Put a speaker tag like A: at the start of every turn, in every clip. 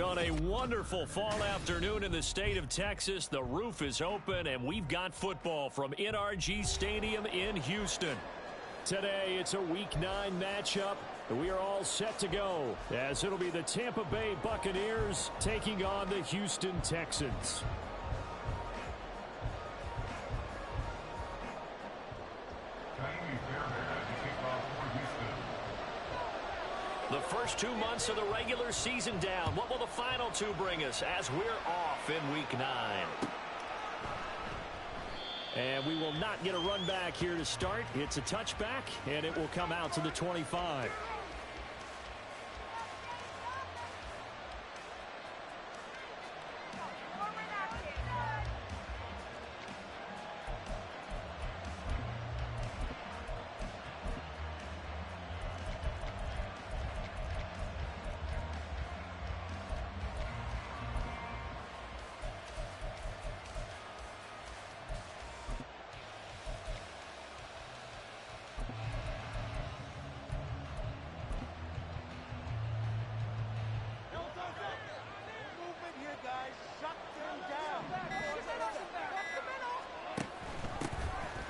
A: On a wonderful fall afternoon in the state of Texas, the roof is open, and we've got football from NRG Stadium in Houston. Today, it's a Week 9 matchup, and we are all set to go, as it'll be the Tampa Bay Buccaneers taking on the Houston Texans. The first 2 months of the regular season down. What will the final 2 bring us as we're off in Week 9? And we will not get a run back here to start. It's a touchback, and it will come out to the 25.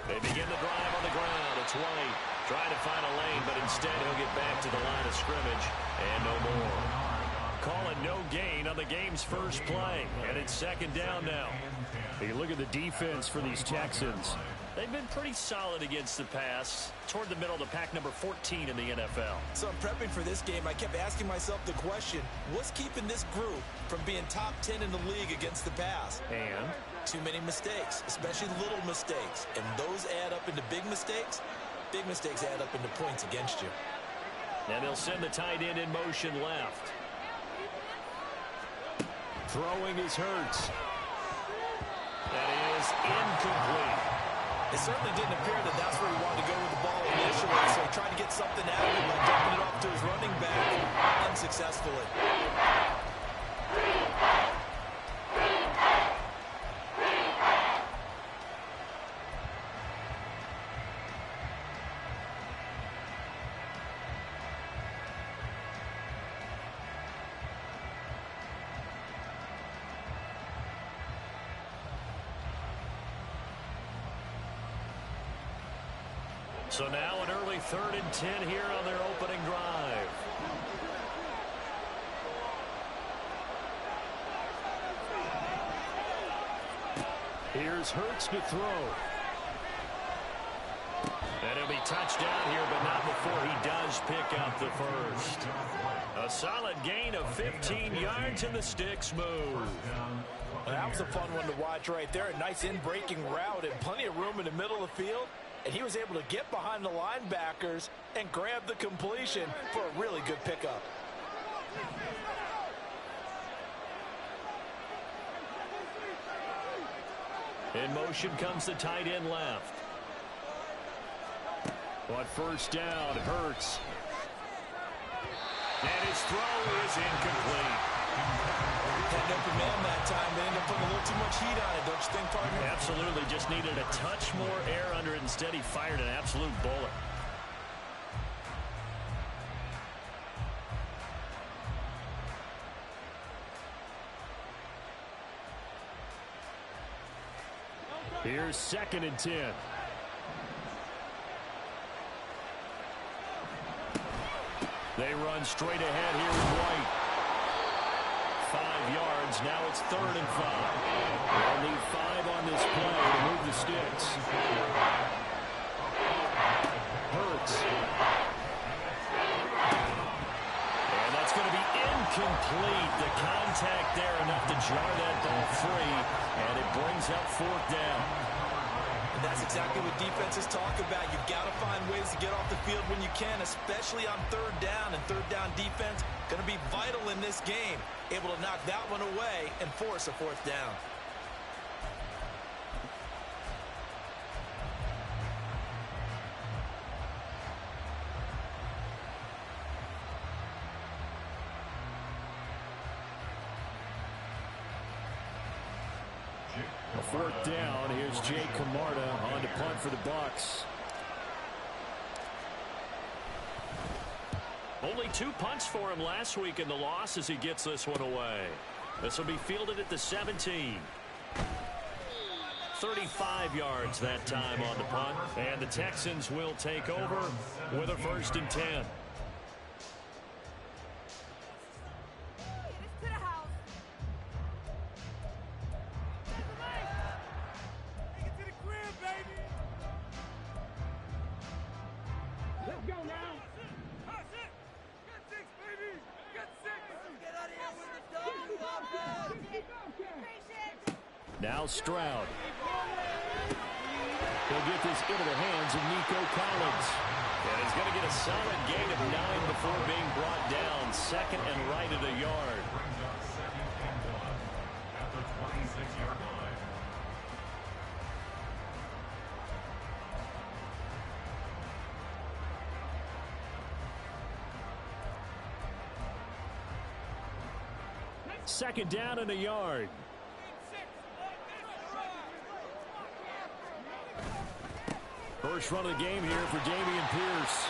A: They begin the drive on the ground. It's White trying to find a lane, but instead he'll get back to the line of scrimmage and no more. Call it no gain on the game's first play, and it's second down now. You look at the defense for these Texans. They've been pretty solid against the pass, toward the middle of the pack, number 14 in the NFL.
B: So I'm prepping for this game. I kept asking myself the question, what's keeping this group from being top 10 in the league against the pass?
A: And?
B: Too many mistakes, especially little mistakes. And those add up into big mistakes. Big mistakes add up into points against you.
A: And they'll send the tight end in motion left. Throwing is Hurts. That is incomplete.
B: It certainly didn't appear that that's where he wanted to go with the ball initially, so he tried to get something out of it by dumping it off to his running back unsuccessfully.
A: So now an early 3rd and 10 here on their opening drive. Here's Hurts to throw. And it'll be touchdown here, but not before he does pick up the first. A solid gain of 15 yards, and the sticks move.
B: That was a fun one to watch right there. A nice in-breaking route and plenty of room in the middle of the field. And he was able to get behind the linebackers and grab the completion for a really good pickup.
A: In motion comes the tight end left. On first down, Hurts. And his throw is incomplete.
B: Had an open man that time, but ended up putting a little too much heat on it, don't you think, partner?
A: Absolutely. Just needed a touch more air under it. Instead, he fired an absolute bullet. Here's 2nd and 10. They run straight ahead here with White. 5 yards. Now it's 3rd and 5. They'll need 5 on this play to move the sticks. Hurts. And that's going to be incomplete. The contact there enough to jar that ball free. And it brings up 4th down.
B: And that's exactly what defenses talk about. You've got to find ways to get off the field when you can, especially on 3rd down. And 3rd down defense going to be vital in this game. Able to knock that one away and force a 4th down.
A: A 4th down. Here's Jay Camarda on to punt for the Bucs. Only 2 punts for him last week in the loss as he gets this one away. This will be fielded at the 17. 35 yards that time on the punt. And the Texans will take over with a 1st and 10. Now Stroud. He'll get this into the hands of Nico Collins. And he's going to get a solid gain of 9 before being brought down. 2nd and right at a yard. Second down and a yard. First run of the game here for Dameon Pierce.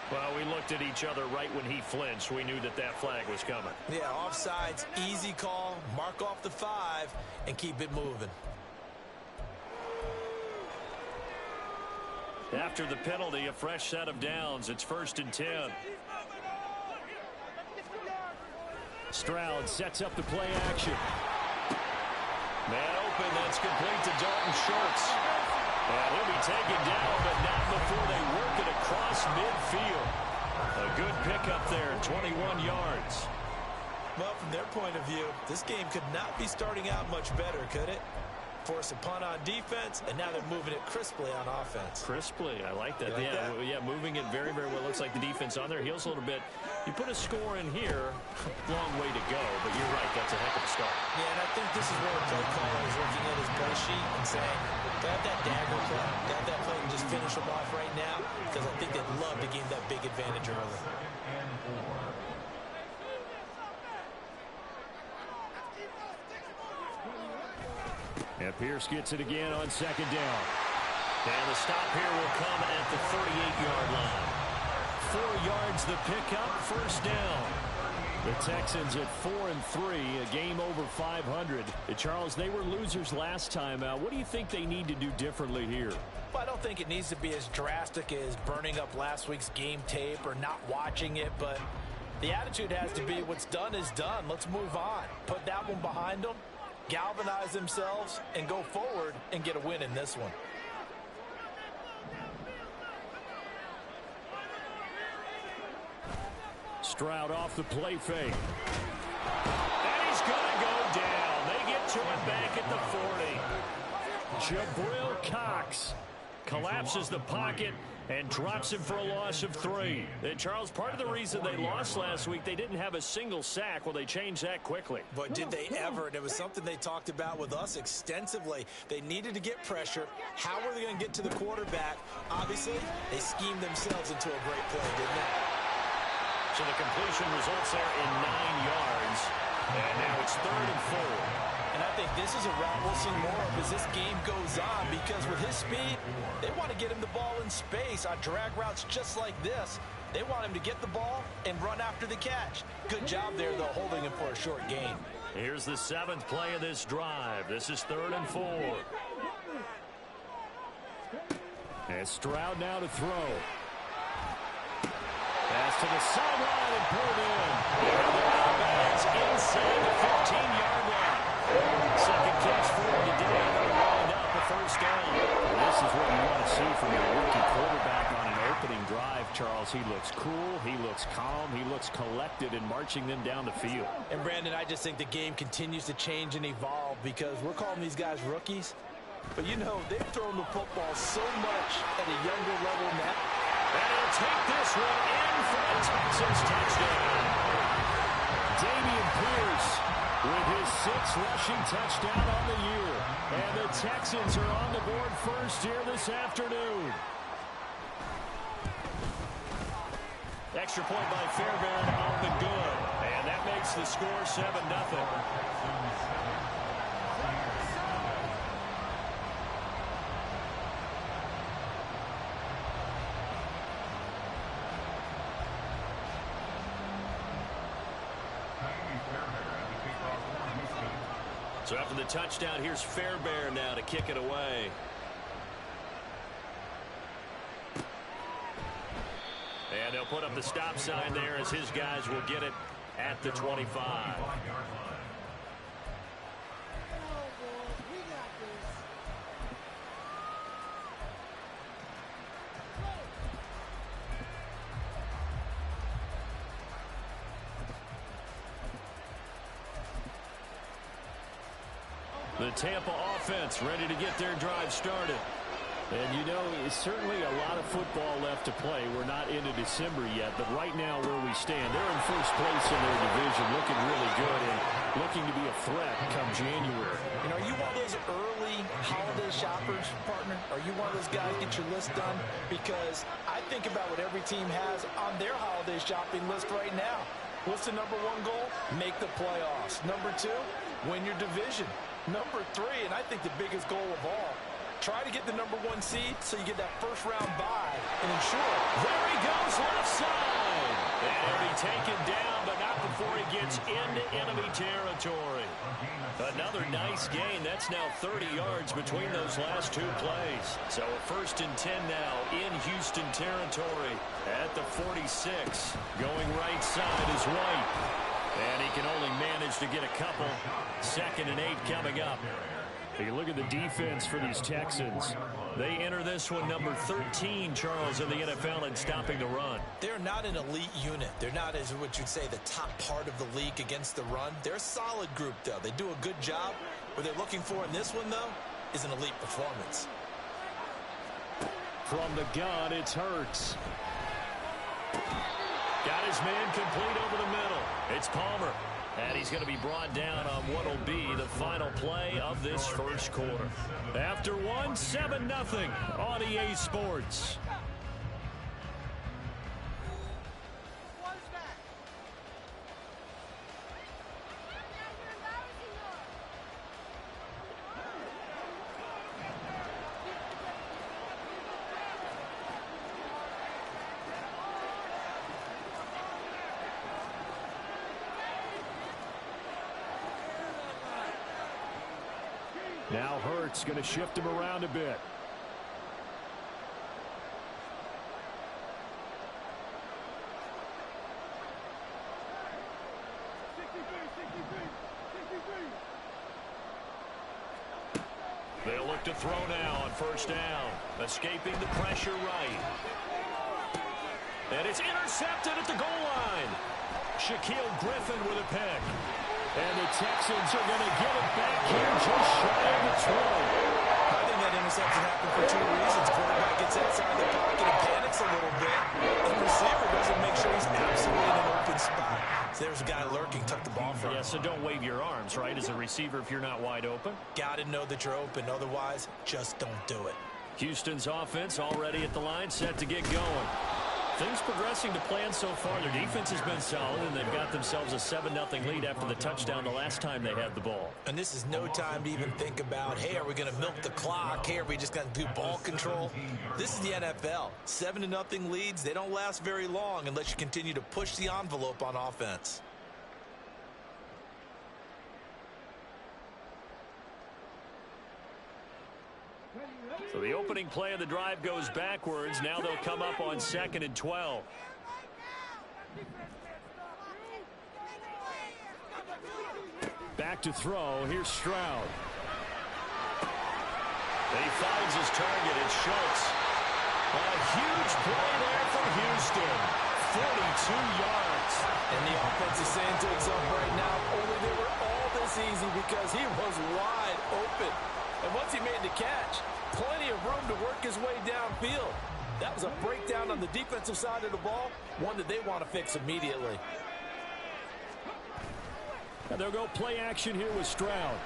A: Well, we looked at each other right when he flinched. We knew that that flag was coming.
B: Yeah, offsides, easy call. Mark off the 5 and keep it moving.
A: After the penalty, a fresh set of downs. It's 1st and 10. Stroud sets up the play action. Man open, that's complete to Dalton Schultz. And he'll be taken down, but not before they work it across midfield. A good pickup there, 21 yards.
B: Well, from their point of view, this game could not be starting out much better, could it? Force a punt on defense, and now they're moving it crisply on offense.
A: Crisply, I like that.
B: Like that?
A: Yeah, moving it very, very well. Looks like the defense on their heels a little bit. You put a score in here, long way to go, but you're right, that's a heck of a start.
B: Yeah, and I think this is where the play caller is looking at his play sheet and saying, grab that dagger play, grab that play and just finish them off right now, because I think they'd love to gain that big advantage early.
A: And Pierce gets it again on 2nd down. And the stop here will come at the 38-yard line. 4 yards the pickup, 1st down. The Texans at 4-3, a game over 500. Charles, they were losers last time out. What do you think they need to do differently here?
B: Well, I don't think it needs to be as drastic as burning up last week's game tape or not watching it, but the attitude has to be what's done is done. Let's move on. Put that one behind them, galvanize themselves, and go forward and get a win in this one.
A: Stroud off the play fake. And he's going to go down. They get to it back at the 40. Jabril Cox collapses the pocket and drops him for a loss of 3. And Charles, part of the reason they lost last week, they didn't have a single sack. Well, they changed that quickly.
B: But did they ever? And it was something they talked about with us extensively. They needed to get pressure. How were they going to get to the quarterback? Obviously, they schemed themselves into a great play, didn't they?
A: So the completion results there in 9 yards. And now it's 3rd and 4.
B: And I think this is a route we'll see more of as this game goes on, because with his speed, they want to get him the ball in space on drag routes just like this. They want him to get the ball and run after the catch. Good job there, though, holding him for a short gain.
A: Here's the 7th play of this drive. This is 3rd and 4. And Stroud now to throw. Pass to the sideline and pulled in. And the outbounds inside the 15-yard line. Second catch for him today. They'll wind up a 1st down. This is what you want to see from your rookie quarterback on an opening drive, Charles. He looks cool. He looks calm. He looks collected in marching them down the field.
B: And, Brandon, I just think the game continues to change and evolve, because we're calling these guys rookies. But, you know, they've thrown the football so much at a younger level now.
A: And he'll take this one in for a Texans touchdown. Dameon Pierce with his 6th rushing touchdown on the year. And the Texans are on the board first here this afternoon. Extra point by Fairbairn up and good. And that makes the score 7-0. So after the touchdown, here's Fairbairn now to kick it away. And they'll put up the stop sign there as his guys will get it at the 25. The Tampa offense ready to get their drive started. And, you know, it's certainly a lot of football left to play. We're not into December yet, but right now where we stand, they're in first place in their division, looking really good and looking to be a threat come January.
B: You know, are you one of those early holiday shoppers, partner? Are you one of those guys get your list done? Because I think about what every team has on their holiday shopping list right now. What's the number one goal? Make the playoffs. Number two, win your division. Number three, and I think the biggest goal of all, try to get the number one seed so you get that first round bye and ensure.
A: There he goes, left side. And he'll be taken down, but not before he gets into enemy territory. Another nice gain. That's now 30 yards between those last two plays. So a 1st and 10 now in Houston territory at the 46. Going right side is White. And he can only manage to get a couple. 2nd and 8 coming up. You look at the defense for these Texans. They enter this one number 13, Charles, in the NFL in stopping the run.
B: They're not an elite unit. They're not, as what you'd say, the top part of the league against the run. They're a solid group, though. They do a good job. What they're looking for in this one, though, is an elite performance.
A: From the gun, it's Hurts. Got his man complete over the middle. It's Palmer. And he's going to be brought down on what will be the final play of this first quarter. After one, 7-0 on EA Sports. Now Hurts going to shift him around a bit. They'll look to throw now on 1st down. Escaping the pressure right. And it's intercepted at the goal line. Shaquille Griffin with a pick. And the Texans are going to get it back here just shy of the 20.
B: I think that interception happened for two reasons. Quarterback gets outside the pocket and panics a little bit. The receiver doesn't make sure he's absolutely in an open spot. So there's a guy lurking, took the ball from him.
A: Yeah, so don't wave your arms, right, as a receiver if you're not wide open.
B: Got to know that you're open. Otherwise, just don't do it.
A: Houston's offense already at the line, set to get going. Things progressing to plan so far. Their defense has been solid, and they've got themselves a 7-0 lead after the touchdown the last time they had the ball.
B: And this is no time to even think about, hey, are we going to milk the clock? Hey, are we just going to do ball control? This is the NFL. 7-0 leads, they don't last very long unless you continue to push the envelope on offense.
A: So the opening play of the drive goes backwards. Now they'll come up on 2nd and 12. Back to throw. Here's Stroud. He finds his target. It's Schultz. A huge play there for Houston. 42 yards.
B: And the offense is saying to itself right now, only they were all this easy because he was wide open. And once he made the catch, plenty of room to work his way downfield. That was a breakdown on the defensive side of the ball, one that they want to fix immediately.
A: And they'll go play action here with Stroud.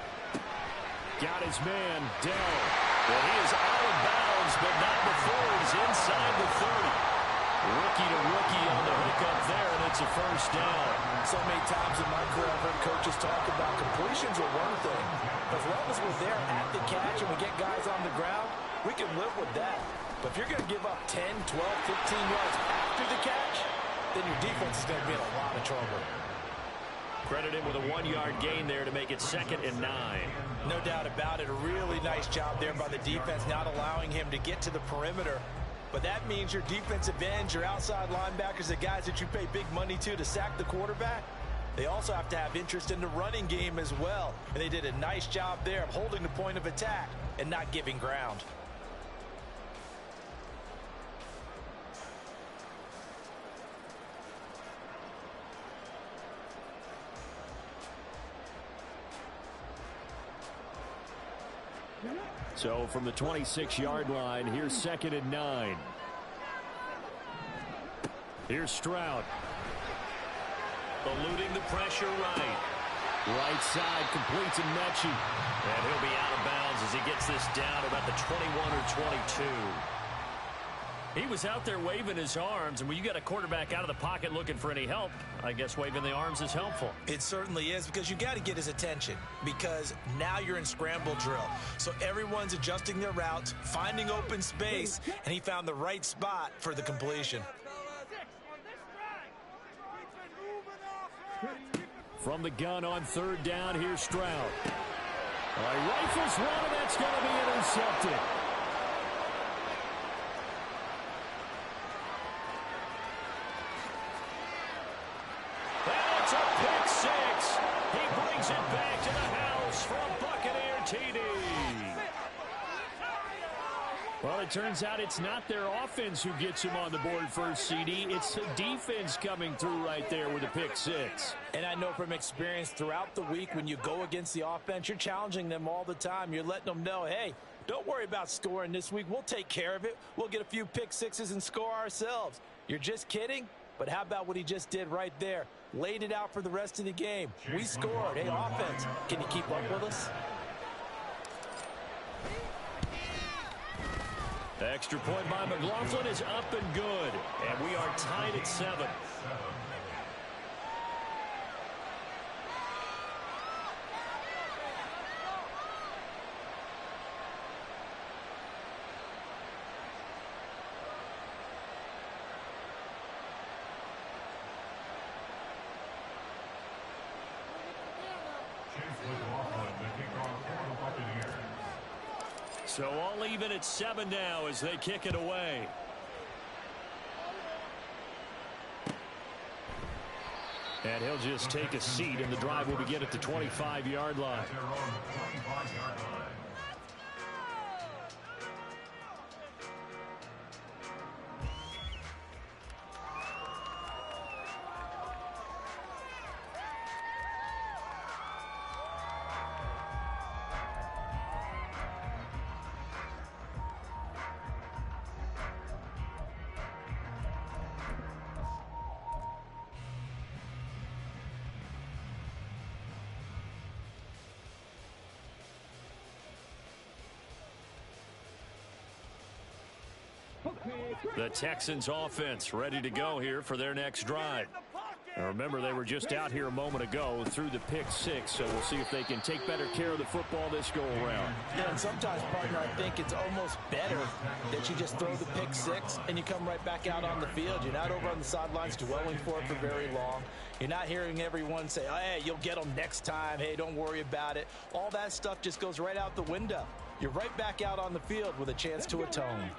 A: Got his man, Dell. And he is out of bounds, but not before he's inside the 30. Rookie to rookie on the hook up there, and it's a 1st down.
B: So many times in my career, I've heard coaches talk about completions are one thing. As long as we're there at the catch and we get guys on the ground, we can live with that. But if you're going to give up 10, 12, 15 yards after the catch, then your defense is going to be in a lot of trouble.
A: Credit him with a 1-yard gain there to make it 2nd and 9.
B: No doubt about it. A really nice job there by the defense, not allowing him to get to the perimeter. But that means your defensive ends, your outside linebackers, the guys that you pay big money to sack the quarterback, they also have to have interest in the running game as well. And they did a nice job there of holding the point of attack and not giving ground.
A: So from the 26-yard line, here's 2nd and 9. Here's Stroud. Eluding the pressure right. Right side completes to Mechie. And he'll be out of bounds as he gets this down about the 21 or 22. He was out there waving his arms, and when you got a quarterback out of the pocket looking for any help, I guess waving the arms is helpful.
B: It certainly is, because you got to get his attention, because now you're in scramble drill. So everyone's adjusting their routes, finding open space, and he found the right spot for the completion.
A: From the gun on 3rd down, here's Stroud. Rifles one, and that's going to be intercepted. That's a pick 6. He brings it back to the house for a Buccaneer TD. Well, it turns out it's not their offense who gets him on the board first, CD. It's the defense coming through right there with a pick 6.
B: And I know from experience throughout the week, when you go against the offense, you're challenging them all the time. You're letting them know, hey, don't worry about scoring this week. We'll take care of it. We'll get a few pick 6s and score ourselves. You're just kidding? But how about what he just did right there? Laid it out for the rest of the game. We scored. Hey, offense, can you keep up with us?
A: The extra point by McLaughlin is up and good. And we are tied at 7. So all even at 7 now as they kick it away. And he'll just take a seat, and the drive will begin at the 25-yard line. The Texans offense ready to go here for their next drive. Now remember, they were just out here a moment ago through the pick 6, so we'll see if they can take better care of the football this go-around.
B: Yeah, and sometimes, partner, I think it's almost better that you just throw the pick 6 and you come right back out on the field. You're not over on the sidelines dwelling for it for very long. You're not hearing everyone say, oh, hey, you'll get them next time. Hey, don't worry about it. All that stuff just goes right out the window. You're right back out on the field with a chance to atone.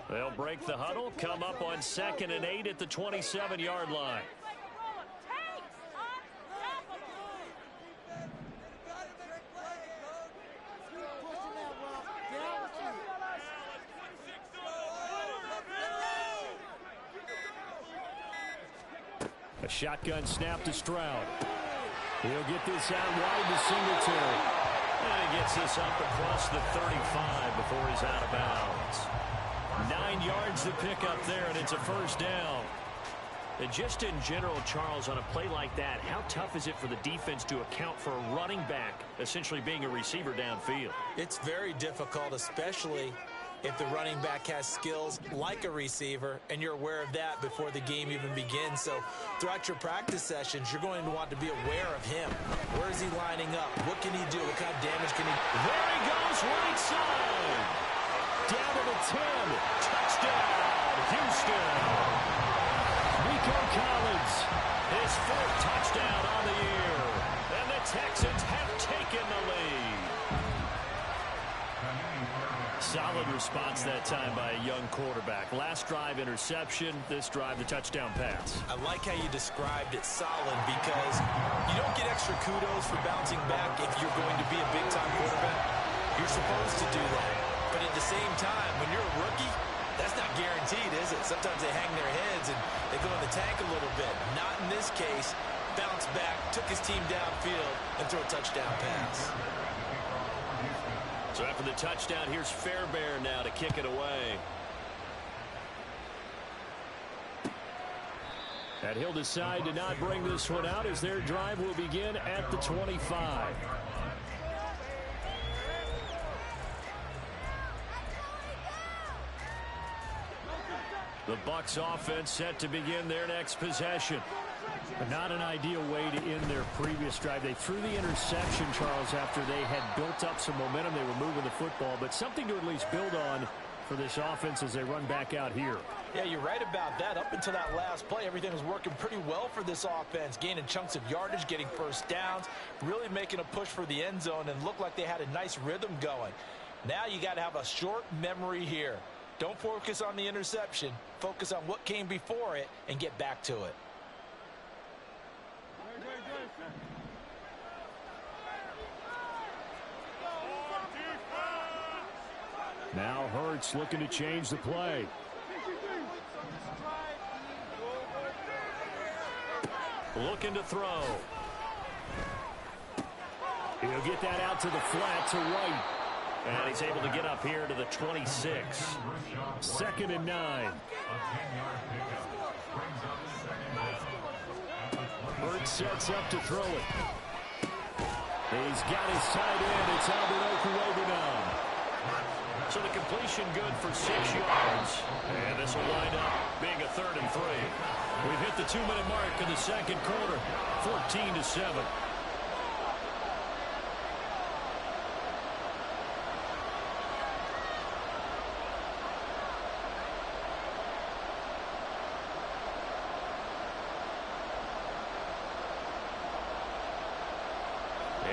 A: They'll break the huddle, come up on 2nd and 8 at the 27-yard line. A shotgun snap to Stroud. He'll get this out wide to Singletary. And he gets this up across the 35 before he's out of bounds. 9 yards to pick up there, and it's a first down. And just in general, Charles, on a play like that, how tough is it for the defense to account for a running back essentially being a receiver downfield?
B: It's very difficult, especially if the running back has skills like a receiver, and you're aware of that before the game even begins. So throughout your practice sessions, you're going to want to be aware of him. Where is he lining up? What can he do? What kind of damage can he do?
A: There he goes, right side. Down to the 10. Touchdown, Houston. Nico Collins. His fourth touchdown on the year. And the Texans have taken the lead. Solid response that time by a young quarterback. Last drive, interception. This drive, the touchdown pass.
B: I like how you described it, solid, because you don't get extra kudos for bouncing back if you're going to be a big-time quarterback. You're supposed to do that. But at the same time, when you're a rookie, that's not guaranteed, is it? Sometimes they hang their heads and they go in the tank a little bit. Not in this case. Bounce back, took his team downfield, and threw a touchdown pass.
A: So after the touchdown, here's Fairbairn now to kick it away. And he'll decide to not bring this one out as their drive will begin at the 25. The Bucs offense set to begin their next possession. But not an ideal way to end their previous drive. They threw the interception, Charles, after they had built up some momentum. They were moving the football, but something to at least build on for this offense as they run back out here.
B: Yeah, you're right about that. Up until that last play, everything was working pretty well for this offense, gaining chunks of yardage, getting first downs, really making a push for the end zone, and looked like they had a nice rhythm going. Now you got to have a short memory here. Don't focus on the interception. Focus on what came before it and get back to it.
A: Now Hurts looking to change the play. Looking to throw. He'll get that out to the flat to right. And he's able to get up here to the 26. 2nd and 9. Hurts sets up to throw it. He's got his tight end. It's Albert Okwuegbunam now. So the completion good for 6 yards. And this will wind up being a 3rd and 3. We've hit the 2-minute mark in the second quarter. 14-7.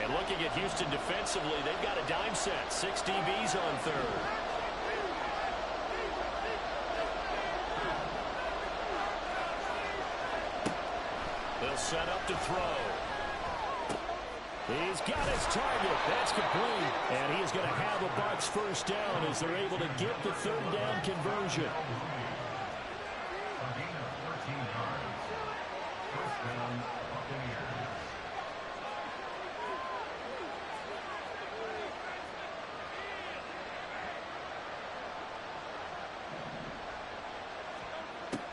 A: And looking at Houston defensively, they've got a dime set. 6 DBs on 3rd. They'll set up to throw. He's got his target. That's complete. And he is going to have a Bucs first down as they're able to get the 3rd down conversion.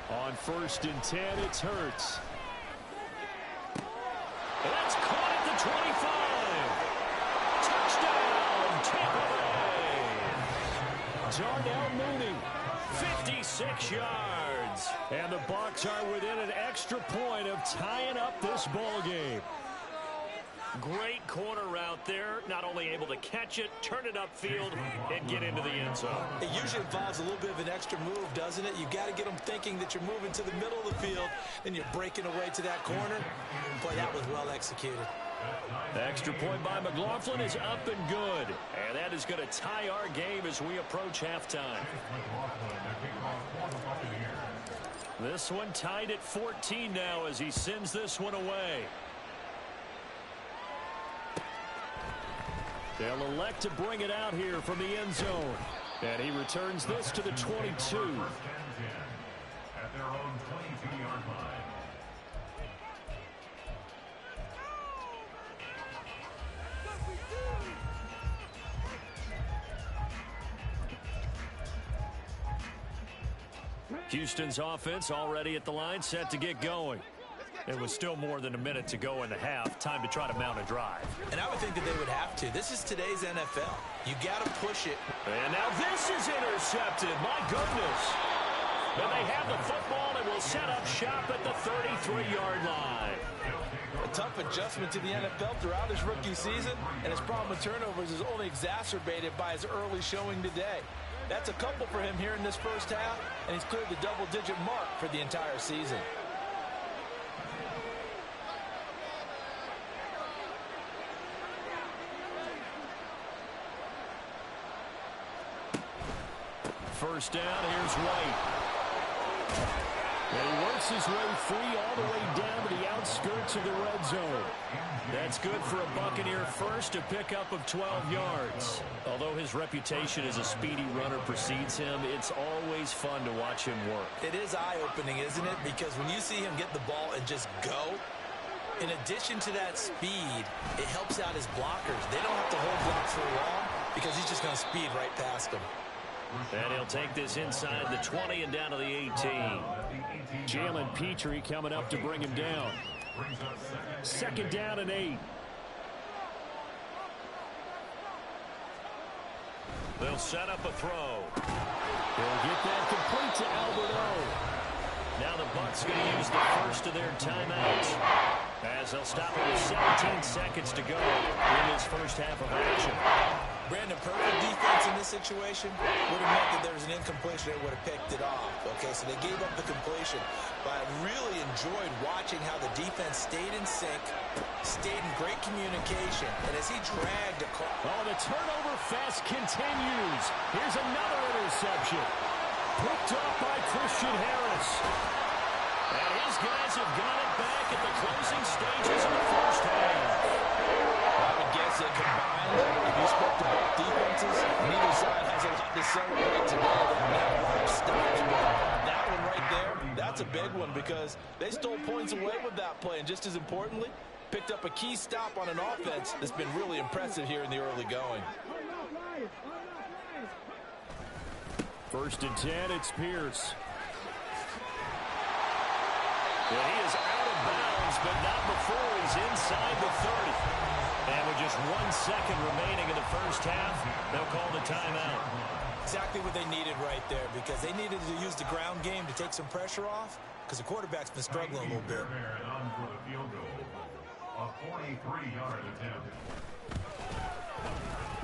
A: On 1st and 10, it's Hurts. That's caught at the 25. Touchdown, Tampa Bay. Darnell Mooney, 56 yards. And the Bucs are within an extra point of tying up this ball game. Great corner route there. Not only able to catch it, turn it upfield, and get into the end zone.
B: It usually involves a little bit of an extra move, doesn't it? You've got to get them thinking that you're moving to the middle of the field, and you're breaking away to that corner. Boy, that was well executed.
A: The extra point by McLaughlin is up and good. And that is going to tie our game as we approach halftime. This one tied at 14 now as he sends this one away. They'll elect to bring it out here from the end zone. And he returns this to the 22. At their own 22-yard line. Houston's offense already at the line, set to get going. It was still more than a minute to go in the half. Time to try to mount a drive.
B: And I would think that they would have to. This is today's NFL. You got to push it.
A: And now this is intercepted. My goodness. And they have the football and will set up shop at the 33-yard line.
B: A tough adjustment to the NFL throughout his rookie season, and his problem with turnovers is only exacerbated by his early showing today. That's a couple for him here in this first half, and he's cleared the double-digit mark for the entire season.
A: first down. Here's White. And he works his way free all the way down to the outskirts of the red zone. That's good for a Buccaneer first, a pickup of 12 yards. Although his reputation as a speedy runner precedes him, it's always fun to watch him work.
B: It is eye-opening, isn't it? Because when you see him get the ball and just go, in addition to that speed, it helps out his blockers. They don't have to hold blocks for long because he's just going to speed right past them.
A: And he'll take this inside the 20 and down to the 18. Jalen Petrie coming up to bring him down. Second down and 8. They'll set up a throw. They'll get that complete to Albert O. Now the Bucs going to use the first of their timeouts, as they'll stop it with 17 seconds to go in this first half of action.
B: Brandon, perfect defense in this situation would have meant that there was an incompletion that would have picked it off. Okay, so they gave up the completion. But I really enjoyed watching how the defense stayed in sync, stayed in great communication, and as he dragged a call.
A: Oh, the turnover fest continues. Here's another interception. Picked up by Christian Harris. And his guys have got it back at the closing stages of the first half.
B: I would guess that combined, if you spoke to both defenses, neither side has a lot to celebrate today. That stops, but that one right there, that's a big one because they stole points away with that play. And just as importantly, picked up a key stop on an offense that's been really impressive here in the early going.
A: First and 10, it's Pierce. Yeah, he is out of bounds, but not before he's inside the 30. And with just 1 second remaining in the first half, they'll call the timeout.
B: Exactly what they needed right there, because they needed to use the ground game to take some pressure off, because the quarterback's been struggling a little bit.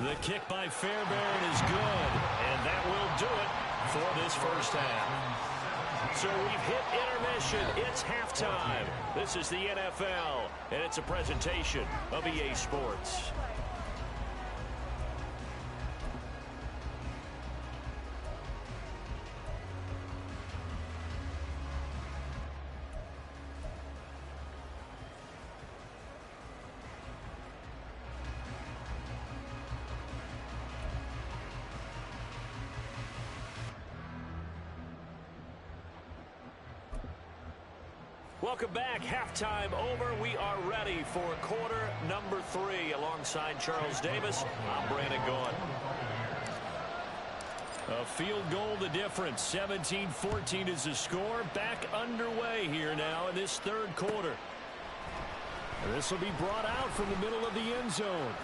A: The kick by Fairbairn is good, and that will do it for this first half. So we've hit intermission. It's halftime. This is the NFL, and it's a presentation of EA Sports. Welcome back. Halftime over. We are ready for quarter number 3. Alongside Charles Davis, I'm Brandon Gaughan. A field goal the difference. 17-14 is the score. Back underway here now in this third quarter. This will be brought out from the middle of the end zone.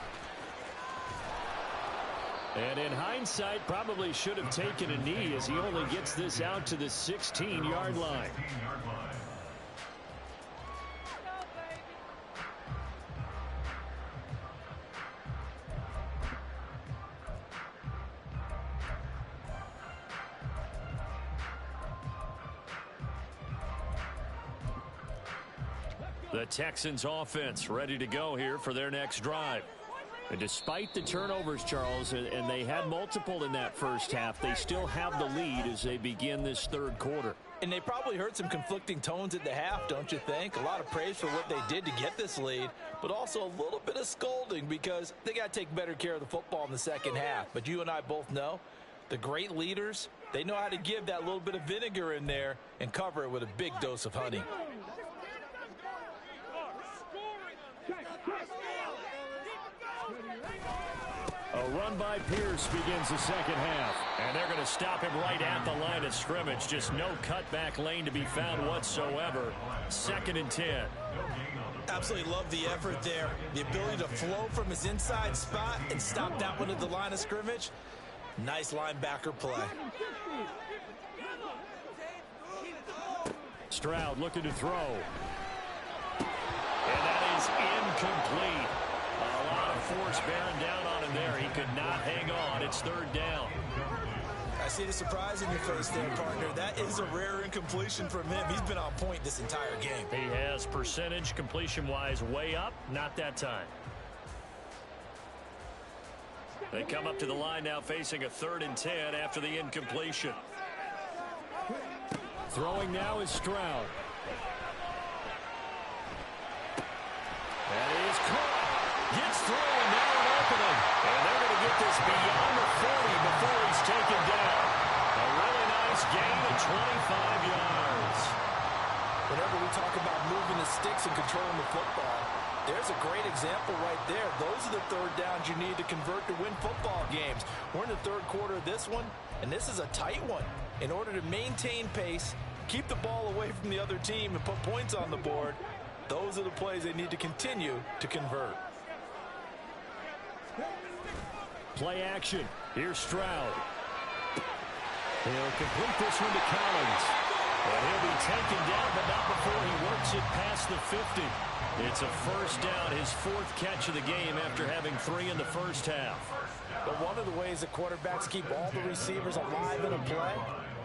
A: And in hindsight, probably should have taken a knee as he only gets this out to the 16-yard line. The Texans offense ready to go here for their next drive. And despite the turnovers, Charles, and they had multiple in that first half, they still have the lead as they begin this third quarter.
B: And they probably heard some conflicting tones at the half, don't you think? A lot of praise for what they did to get this lead, but also a little bit of scolding because they got to take better care of the football in the second half. But you and I both know the great leaders, they know how to give that little bit of vinegar in there and cover it with a big dose of honey.
A: A run by Pierce begins the second half. And they're going to stop him right at the line of scrimmage. Just no cutback lane to be found whatsoever. 2nd and 10.
B: Absolutely love the effort there. The ability to flow from his inside spot and stop that one at the line of scrimmage. Nice linebacker play.
A: Stroud looking to throw. And that is incomplete. A lot of force bearing down on him there. He could not hang on. It's 3rd down.
B: I see the surprise in your face there, partner. That is a rare incompletion from him. He's been on point this entire game.
A: He has percentage completion-wise way up. Not that time. They come up to the line now facing a 3rd and 10 after the incompletion.
C: Throwing now is Stroud.
A: That is caught. Gets through and now an opening. And they're going to get this beyond the 40 before he's taken down. A really nice gain of 25 yards.
B: Whenever we talk about moving the sticks and controlling the football, there's a great example right there. Those are the 3rd downs you need to convert to win football games. We're in the 3rd quarter of this one, and this is a tight one. In order to maintain pace, keep the ball away from the other team, and put points on the board, those are the plays they need to continue to convert.
C: Play action. Here's Stroud. He'll complete this one to Collins.
A: And he'll be taken down, but not before he works it past the 50. It's a 1st down, his 4th catch of the game after having 3 in the first half.
B: But one of the ways that quarterbacks keep all the receivers alive in a play,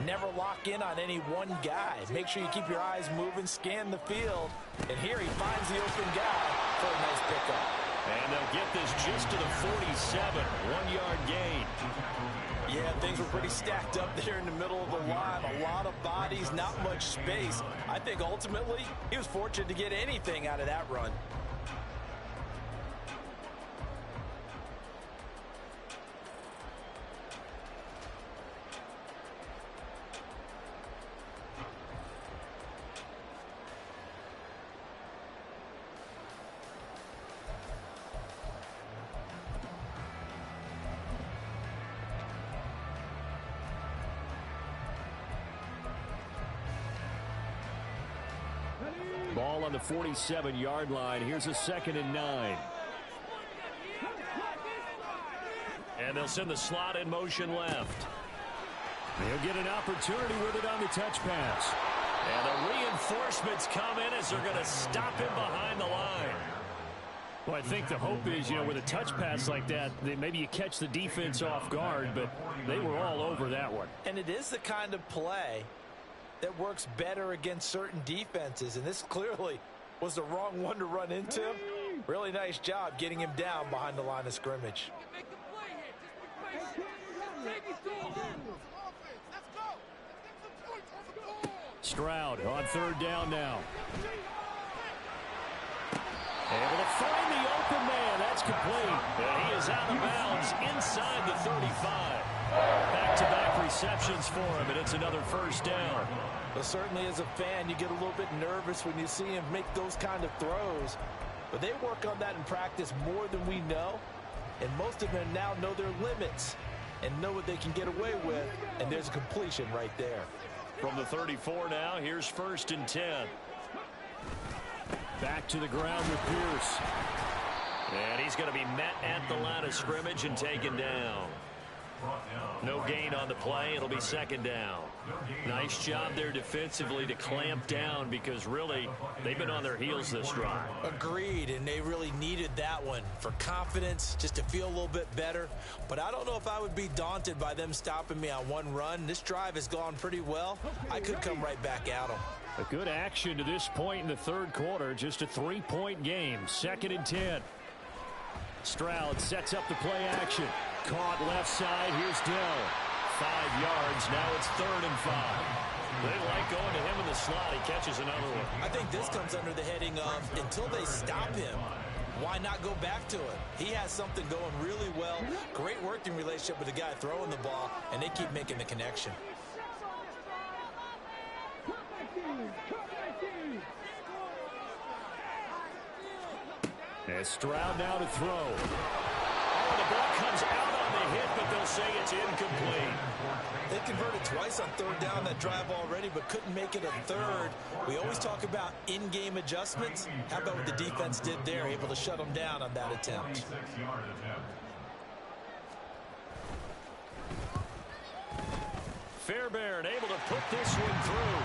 B: never lock in on any one guy. Make sure you keep your eyes moving, scan the field. And here he finds the open guy for a nice pickup.
A: And they'll get this just to the 47, 1-yard gain.
B: Yeah, things were pretty stacked up there in the middle of the line. A lot of bodies, not much space. I think ultimately he was fortunate to get anything out of that run.
C: Ball on the 47-yard line. Here's a 2nd and 9.
A: And they'll send the slot in motion left.
C: He'll get an opportunity with it on the touch pass.
A: And the reinforcements come in as they're going to stop him behind the line.
C: Well, I think the hope is, with a touch pass like that, maybe you catch the defense off guard, but they were all over that one.
B: And it is the kind of play that works better against certain defenses, and this clearly was the wrong one to run into him. Really nice job getting him down behind the line of scrimmage.
C: Stroud on 3rd down now.
A: Able to find the open man. That's complete. And he is out of bounds inside the 35. Back-to-back receptions for him, and it's another 1st down.
B: Well, certainly as a fan, you get a little bit nervous when you see him make those kind of throws. But they work on that in practice more than we know. And most of them now know their limits and know what they can get away with. And there's a completion right there.
A: From the 34 now, here's 1st and 10.
C: Back to the ground with Pierce.
A: And he's going to be met at the line of scrimmage and taken down. No gain on the play. It'll be 2nd down. Nice job there defensively to clamp down because really they've been on their heels this drive.
B: Agreed, and they really needed that one for confidence, just to feel a little bit better. But I don't know if I would be daunted by them stopping me on one run. This drive has gone pretty well. I could come right back at them.
C: A good action to this point in the 3rd quarter. Just a 3-point game. 2nd and 10. Stroud sets up the play action. Caught left side. Here's Dell. 5 yards. Now it's 3rd and 5.
A: They like going to him in the slot. He catches another one.
B: I think this comes under the heading of until they stop him, why not go back to it? He has something going really well. Great working relationship with the guy throwing the ball, and they keep making the connection.
C: As Stroud now to throw.
A: Oh, the ball comes out on the hit, but they'll say it's incomplete.
B: They converted twice on 3rd down that drive already, but couldn't make it a 3rd. We always talk about in-game adjustments. How about what the defense did there, able to shut them down on that attempt?
A: Fairbairn able to put this one through.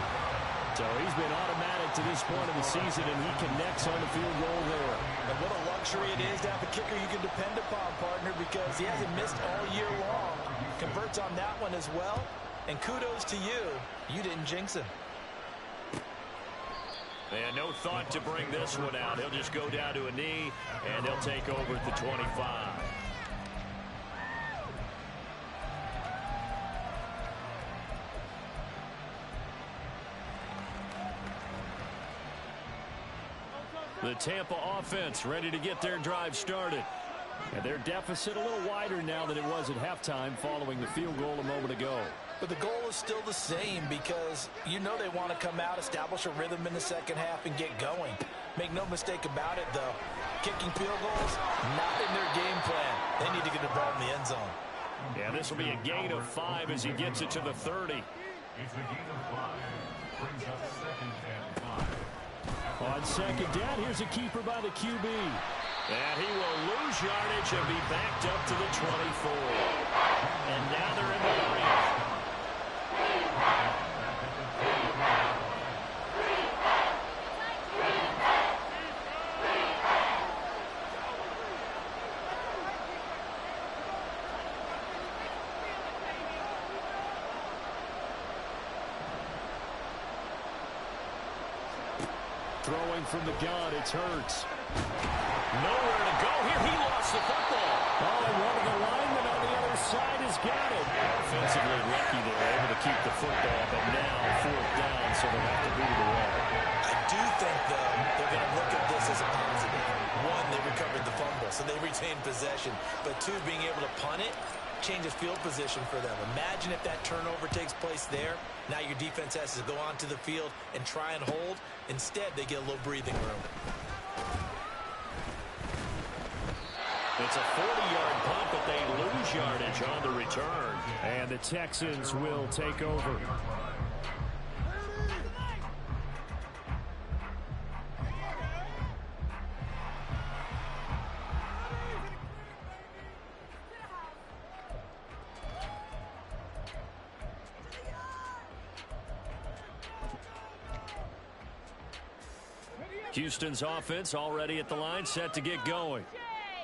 C: So he's been automatic to this point of the season, and he connects on the field goal there.
B: And what a luxury it is to have a kicker you can depend upon, partner, because he hasn't missed all year long. Converts on that one as well. And kudos to you. You didn't jinx him.
A: And no thought to bring this one out. He'll just go down to a knee, and they'll take over at the 25.
C: The Tampa offense ready to get their drive started. And their deficit a little wider now than it was at halftime following the field goal a moment ago.
B: But the goal is still the same because you know they want to come out, establish a rhythm in the second half, and get going. Make no mistake about it, though. Kicking field goals, not in their game plan. They need to get the ball in the end zone.
C: Yeah, this will be a gain of 5 as he gets it to the 30.
D: It's a gain of 5. Brings up second and 5.
C: On second down, here's a keeper by the QB. And he will lose yardage and be backed up to the 24. And now they're in the range. Throwing from the gun, it's Hurts. Nowhere to go here. He lost the football. Oh, and one of the linemen on the other side has got it. Offensively lucky they're able to keep the football, but now 4th down, so they'll have to boot it away.
B: I do think, though, they're going to look at this as a positive. One, they recovered the fumble, so they retained possession. But two, being able to punt it changes field position for them. Imagine if that turnover takes place there. Now your defense has to go onto the field and try and hold. Instead, they get a little breathing room.
C: It's a 40-yard punt, but they lose yardage on the return. And the Texans will take over. Houston's offense already at the line, set to get going.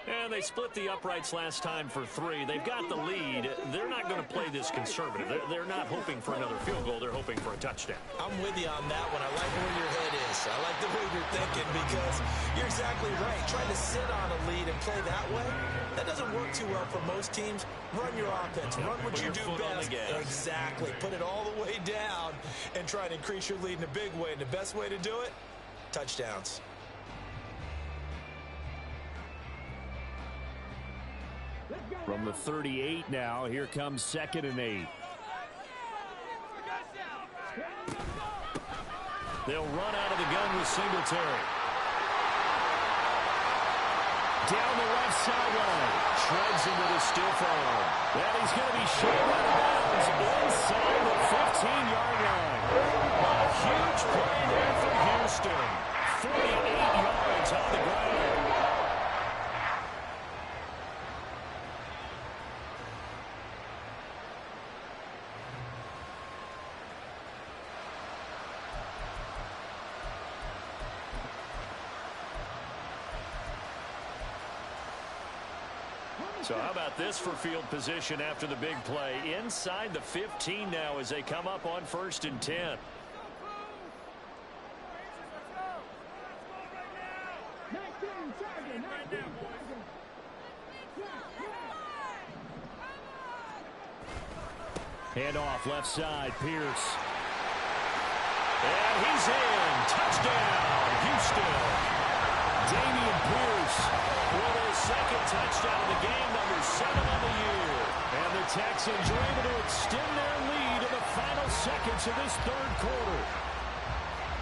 C: And they split the uprights last time for 3. They've got the lead. They're not going to play this conservative. They're not hoping for another field goal. They're hoping for a touchdown.
B: I'm with you on that one. I like where your head is. I like the way you're thinking because you're exactly right. Trying to sit on a lead and play that way, that doesn't work too well for most teams. Run your offense. Run what you do best. Exactly. Put it all the way down and try to increase your lead in a big way. And the best way to do it, touchdowns.
C: From the 38 now, here comes 2nd and 8. They'll run out of the gun with Singletary. Down the left sideline. Shreds into the stiff arm. And he's going to be shot out of bounds inside the 15-yard line. A huge play there for Houston. 48 yards on the ground. So how about this for field position after the big play? Inside the 15 now as they come up on 1st and 10. Hand off left side, Pierce. And he's in. Touchdown, Houston. Dameon Pierce with his 2nd touchdown of the game, number 7 on the year. And the Texans are able to extend their lead in the final seconds of this 3rd quarter.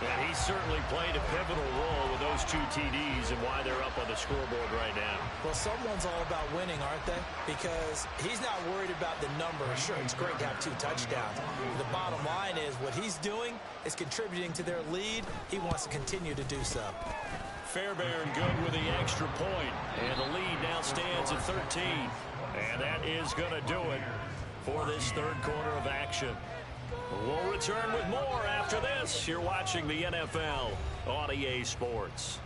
C: And he certainly played a pivotal role with those 2 TDs and why they're up on the scoreboard right now.
B: Well, someone's all about winning, aren't they? Because he's not worried about the number. Sure, it's great to have 2 touchdowns. The bottom line is what he's doing is contributing to their lead. He wants to continue to do so.
C: Fairbairn good with the extra point. And the lead now stands at 13. And that is going to do it for this 3rd quarter of action. We'll return with more after this. You're watching the NFL on EA Sports.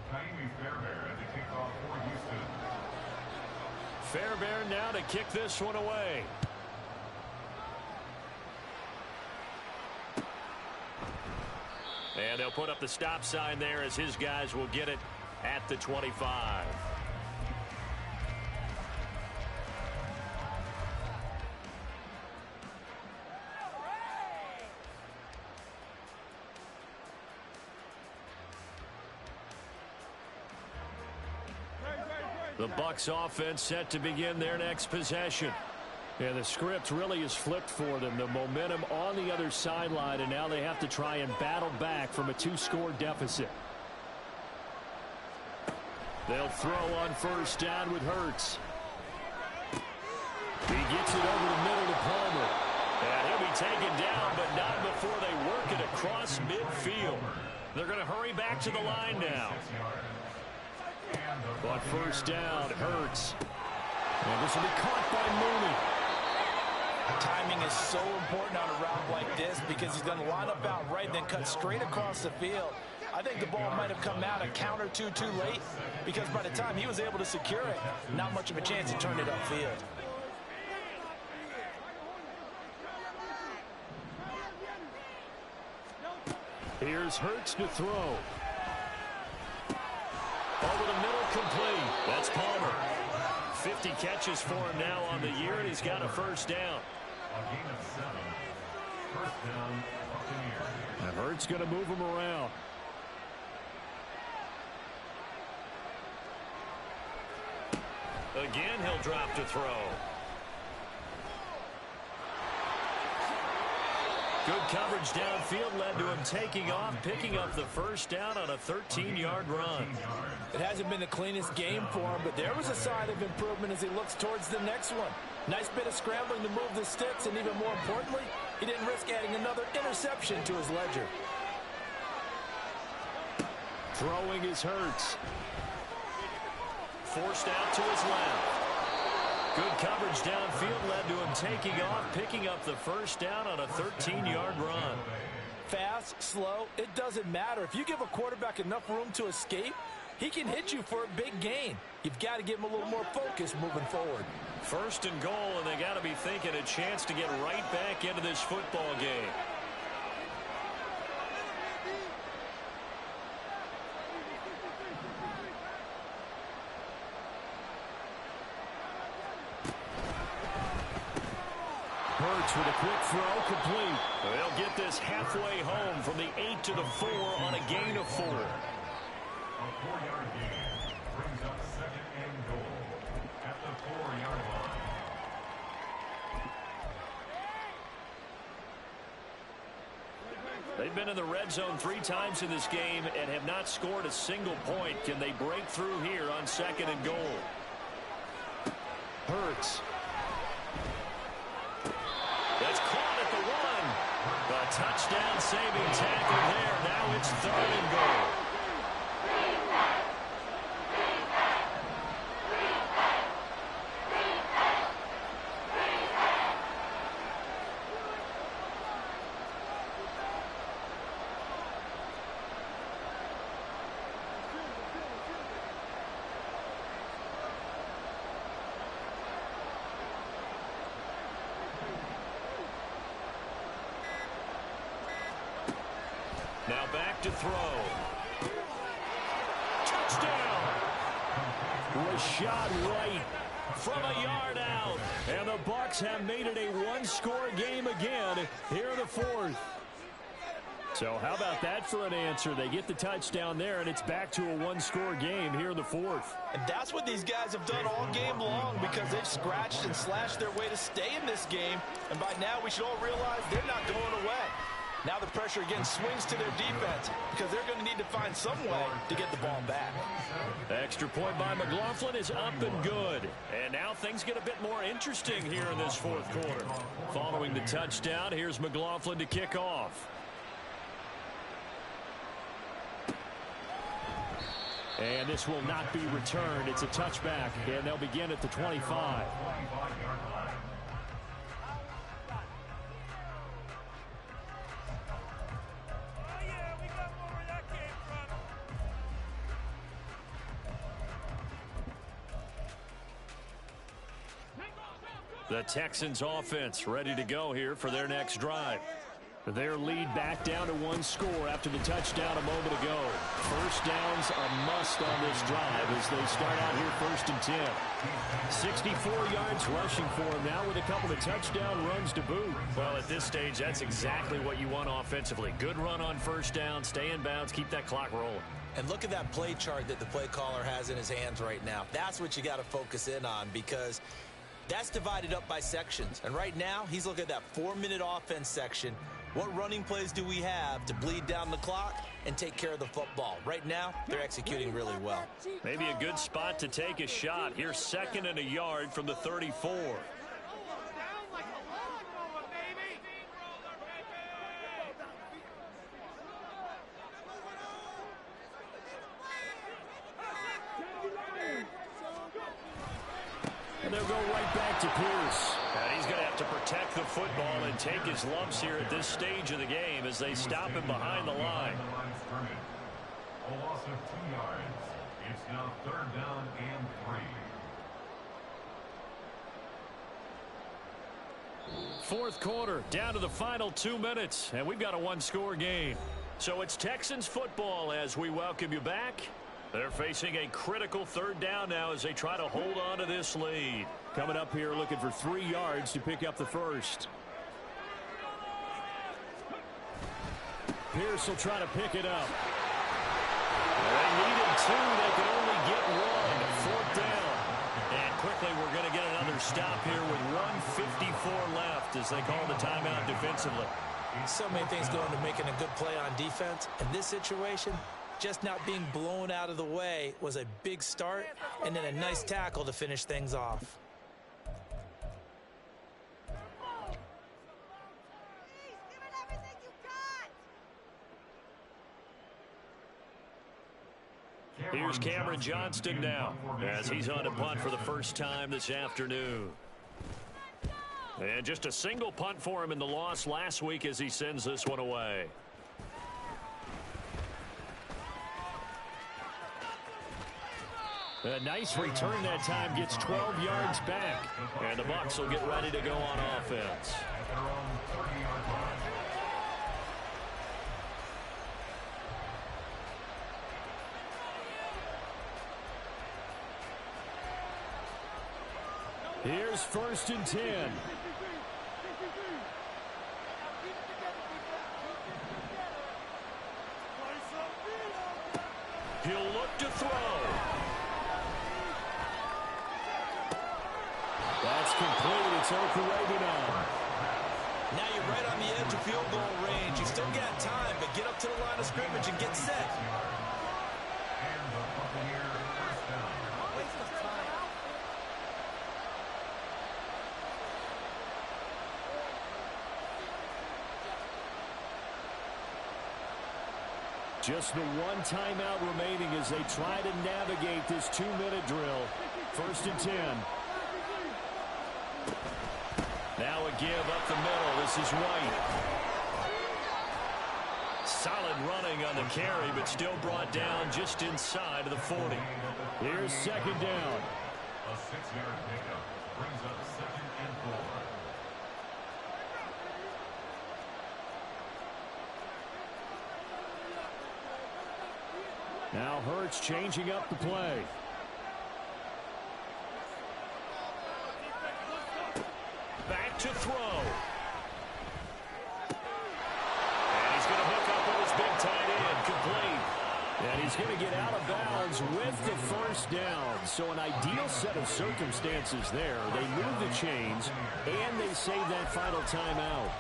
D: Fairbairn to kick off for Houston.
C: Fairbairn now to kick this one away. And they'll put up the stop sign there as his guys will get it at the 25. The Bucs offense set to begin their next possession. Yeah, the script really is flipped for them. The momentum on the other sideline, and now they have to try and battle back from a 2-score deficit. They'll throw on first down with Hurts. He gets it over the middle to Palmer. And he'll be taken down, but not before they work it across midfield. They're going to hurry back to the line now. But first down, Hurts. And this will be caught by Mooney.
B: Timing is so important on a route like this because he's going to line up out right and then cut straight across the field. I think the ball might have come out a count or two too late because by the time he was able to secure it, not much of a chance to turn it upfield.
C: Here's Hurts to throw. Over the middle, complete. That's Palmer. 50 catches for him now on the year, and he's got a first down.
D: A gain of 7. First down, Buccaneers.
C: And Hurts going to move him around. Again, he'll drop to throw. Good coverage downfield led to him taking off, picking up the first down on a 13-yard run.
B: It hasn't been the cleanest game for him, but there was a sign of improvement as he looks towards the next one. Nice bit of scrambling to move the sticks, and even more importantly, he didn't risk adding another interception to his ledger.
C: Throwing is Hurts. Forced out to his left. Good coverage downfield led to him taking off, picking up the first down on a 13-yard run.
B: Fast, slow, it doesn't matter. If you give a quarterback enough room to escape, he can hit you for a big gain. You've got to give him a little more focus moving forward.
C: First and goal, and they got to be thinking a chance to get right back into this football game. Hurts with a quick throw, complete. They'll get this halfway home from the 8 to the 4 on a gain of 4.
D: A 4-yard gain brings up second and goal at the 4-yard line.
C: They've been in the red zone 3 times in this game and have not scored a single point. Can they break through here on second and goal? Hurts. That's caught at the 1. A touchdown-saving tackle there. Now it's third and goal. Now back to throw. Touchdown! Rashad White from a yard out. And the Bucs have made it a 1-score game again here in the 4th. So how about that for an answer? They get the touchdown there, and it's back to a 1-score game here in the 4th.
B: And that's what these guys have done all game long because they've scratched and slashed their way to stay in this game. And by now we should all realize they're not going away. Now the pressure again swings to their defense because they're going to need to find some way to get the ball back.
C: Extra point by McLaughlin is up and good. And now things get a bit more interesting here in this 4th quarter. Following the touchdown, here's McLaughlin to kick off. And this will not be returned. It's a touchback, and they'll begin at the 25. The Texans offense ready to go here for their next drive. Their lead back down to 1 score after the touchdown a moment ago. First downs a must on this drive as they start out here 1st and 10. 64 yards rushing for him now with a couple of touchdown runs to boot. Well, at this stage, that's exactly what you want offensively. Good run on first down, stay in bounds, keep that clock rolling.
B: And look at that play chart that the play caller has in his hands right now. That's what you got to focus in on, because that's divided up by sections. And right now, he's looking at that 4-minute offense section. What running plays do we have to bleed down the clock and take care of the football? Right now, they're executing really well.
C: Maybe a good spot to take a shot. Here's 2nd and a yard from the 34. And they'll go right back to Pierce. And he's going to have to protect the football and take his lumps here at this stage of the game as they stop him behind the line.
D: A loss of 2 yards. It's now 3rd down and 3.
C: Fourth quarter, down to the final 2 minutes, and we've got a one-score game. So it's Texans football as we welcome you back. They're facing a critical 3rd down now as they try to hold on to this lead. Coming up here looking for 3 yards to pick up the first. Pierce will try to pick it up. They needed 2. They could only get 1. 4th down. And quickly we're going to get another stop here with 1:54 left as they call the timeout defensively.
B: So many things go into making a good play on defense. In this situation, just not being blown out of the way was a big start, and then a nice tackle to finish things off.
C: Here's Cameron Johnston now as he's on to punt for the first time this afternoon. And just a single punt for him in the loss last week as he sends this one away. A nice return that time, gets 12 yards back. And the Bucs will get ready to go on offense. Here's 1st and 10. He'll look to throw. That's complete. It's Okurebunan.
B: Now you're right on the edge of field goal range. You still got time, but get up to the line of scrimmage and get set.
D: And the Buccaneer 1st down.
C: Just the 1 timeout remaining as they try to navigate this 2-minute drill. 1st and 10. Now a give up the middle. This is White. Solid running on the carry, but still brought down just inside of the 40. Here's 2nd down.
D: A 6-yard pickup brings up 2nd and 4.
C: Now Hurts changing up the play. Back to throw. And he's going to hook up with his big tight end, complete. And he's going to get out of bounds with the 1st down. So an ideal set of circumstances there. They move the chains, and they save that final timeout.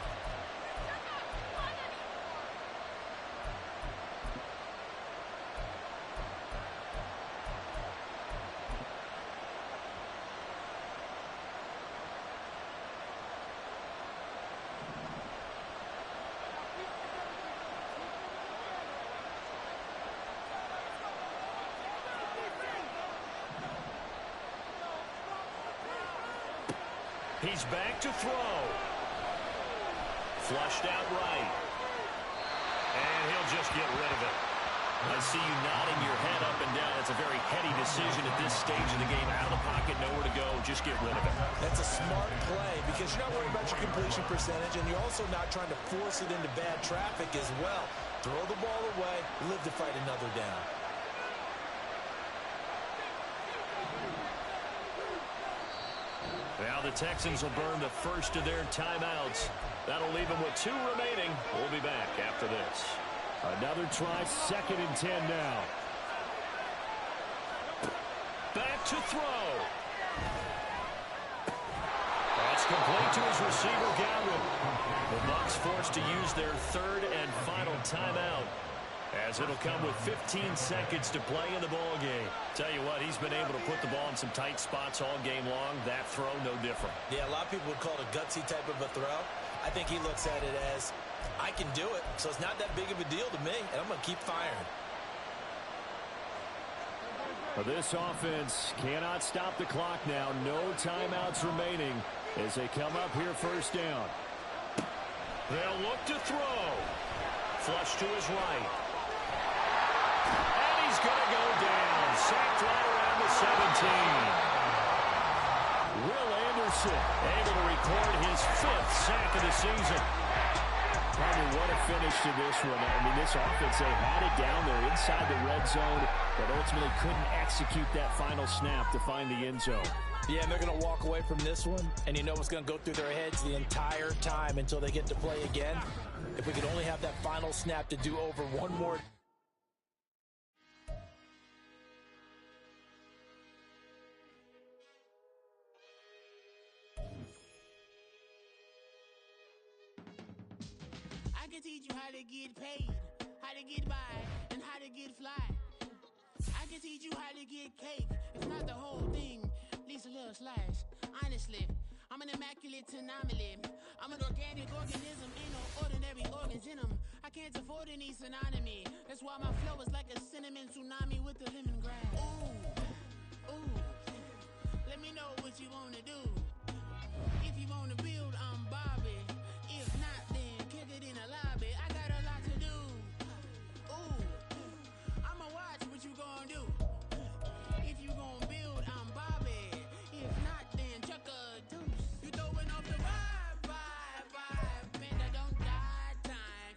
C: He's back to throw. Flushed out right. And he'll just get rid of it. I see you nodding your head up and down. It's a very heady decision at this stage of the game. Out of the pocket, nowhere to go. Just get rid of it.
B: That's a smart play because you're not worried about your completion percentage, and you're also not trying to force it into bad traffic as well. Throw the ball away, live to fight another down.
C: Now the Texans will burn the first of their timeouts. That'll leave them with 2 remaining. We'll be back after this. Another try, 2nd and 10 now.
A: Back to throw. That's complete to his receiver, Godwin. The Bucs forced to use their 3rd and final timeout, as it'll come with 15 seconds to play in the ball game. Tell you what, he's been able to put the ball in some tight spots all game long. That throw, no different.
B: Yeah, a lot of people would call it a gutsy type of a throw. I think he looks at it as, I can do it, so it's not that big of a deal to me, and I'm going to keep firing.
C: This offense cannot stop the clock now. No timeouts remaining as they come up here 1st down.
A: They'll look to throw. Flush to his right. And he's going to go down. Sacked right around the 17. Will Anderson able to record his 5th sack of the season. I mean, what a finish to this one. I mean, this offense, they had it down there inside the red zone, but ultimately couldn't execute that final snap to find the end zone.
B: Yeah, and they're going to walk away from this one, and you know what's going to go through their heads the entire time until they get to play again. If we could only have that final snap to do over one more.
E: I can teach you how to get paid, how to get by, and how to get fly. I can teach you how to get cake, if not the whole thing, at least a little slice. Honestly, I'm an immaculate anomaly. I'm an organic organism, ain't no ordinary organs in them. I can't afford any synonymy. That's why my flow is like a cinnamon tsunami with the lemongrass. Ooh, ooh, let me know what you wanna do. If you wanna build, I'm Bobby. If not, then kick it in a lobby. I got a lot to do. Ooh, I'ma watch what you gon' do. If you gon' build, I'm Bobby. If not, then chuck a deuce. You throwing off the vibe, man, I don't die time.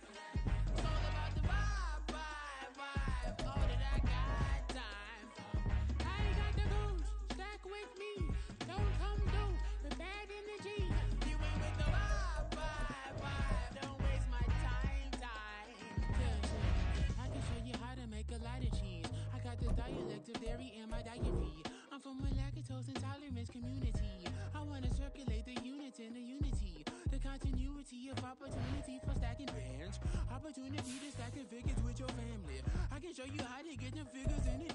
E: It's all about the vibe, all that I got time. I ain't got the goose, stack with me. Don't come through with bad energy. You ain't with the vibe, don't waste my time. Yeah, I can show you how to make a lot of cheese. I got the dialect of dairy in my diary. I'm from a lactose intolerance community. I wanna circulate the units in the unity. The continuity of opportunity for stacking bands. Opportunity to stack the figures with your family. I can show you how to get the figures in it.